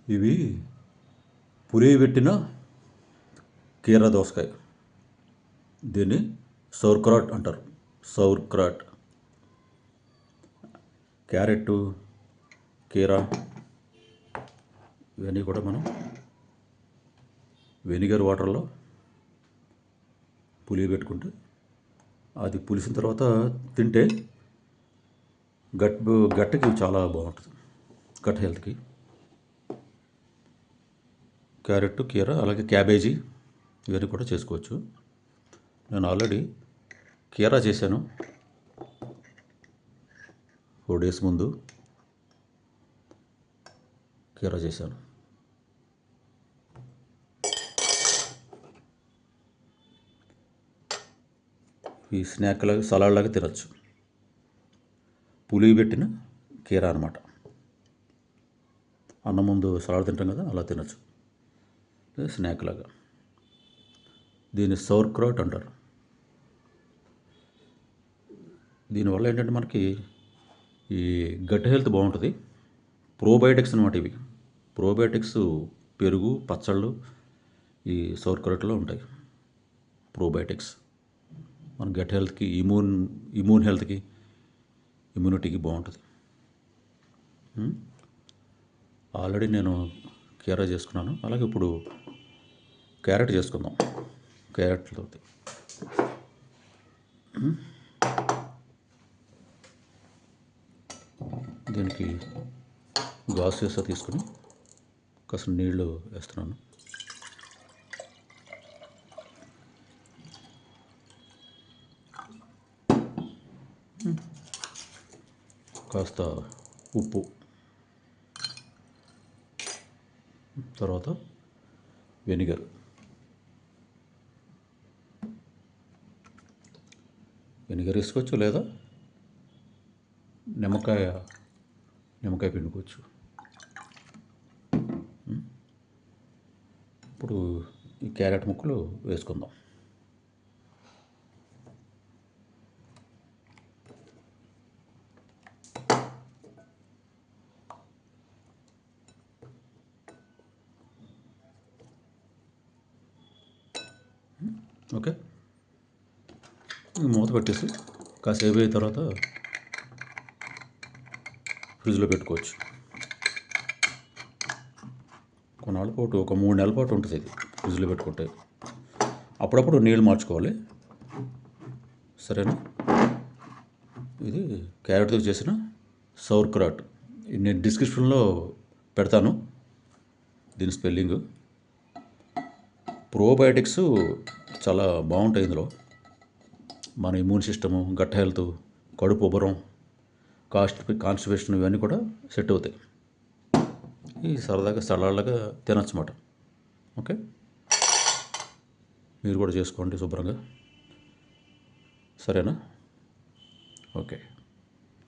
ఇవి పులియబెట్టిన కీర దోసకాయ. దీన్ని సౌర్క్రాట్ అంటారు. సౌర్క్రాట్. క్యారెట్, కీర ఇవన్నీ కూడా మనం వెనిగర్ వాటర్లో పులియబెట్టుకుంటే అది పులిసిన తర్వాత తింటే గట్టికి చాలా బాగుంటుంది. గట్ హెల్త్కి. క్యారెట్, కీర, అలాగే క్యాబేజీ ఇవన్నీ కూడా చేసుకోవచ్చు. నేను ఆల్రెడీ కీరా చేశాను 4 days ముందు. కీరా చేశాను. ఈ స్నాక్ లాగా, సలాడ్ లాగా తినచ్చు. పులియబెట్టిన కీరా అనమాట. అన్నం ముందు సలాడ్ తింటాం కదా, అలా తినచ్చు స్నాక్ లాగా. దీన్ని సౌర్క్రాట్ అంటారు. దీనివల్ల ఏంటంటే మనకి ఈ గట్ హెల్త్ బాగుంటుంది. ప్రోబయోటిక్స్ అనమాట ఇవి. ప్రోబయోటిక్స్ పెరుగు, పచ్చళ్ళు ఈ సౌర్క్రాట్లో ఉంటాయి. ప్రోబయోటిక్స్ మన గట్ హెల్త్కి, ఇమ్యూన్ హెల్త్కి, ఇమ్యూనిటీకి బాగుంటుంది. ఆల్రెడీ నేను కీరా చేసుకున్నాను. అలాగే ఇప్పుడు క్యారెట్ చేసుకుందాం. క్యారెట్తో దీనికి గాజు సీసా తీసుకుని కాస్త నీళ్ళు వేస్తున్నాను. కాస్త ఉప్పు, తర్వాత వెనిగర్. వెనిగర్ వేసుకోవచ్చు, లేదా నిమ్మకాయ పిండుకోవచ్చు. ఇప్పుడు ఈ క్యారెట్ ముక్కలు వేసుకుందాం. ఓకే, మూత పెట్టేసి కాసేపు అయిన తర్వాత ఫ్రిడ్జ్లో పెట్టుకోవచ్చు. కొన్నాళ్ళ పాటు, ఒక 3 నెలల పాటు ఉంటుంది ఇది ఫ్రిడ్జ్లో పెట్టుకుంటే. అప్పుడప్పుడు నీళ్ళు మార్చుకోవాలి. సరేనా? ఇది క్యారెట్తో చేసిన సౌర్క్రాట్. నేను డిస్క్రిప్షన్లో పెడతాను దీని స్పెల్లింగ్. ప్రోబయోటిక్స్ చాలా బాగుంటాయి ఇందులో. మన ఇమ్యూన్ సిస్టము, గట్ హెల్త్, కడుపు ఉబ్బరం, కాన్స్టిపేషన్ ఇవన్నీ కూడా సెట్ అవుతాయి. ఈ సరదాగా సలాడ్లాగా తినచ్చు అన్నమాట. ఓకే, మీరు కూడా చేసుకోండి శుభ్రంగా. సరేనా? ఓకే.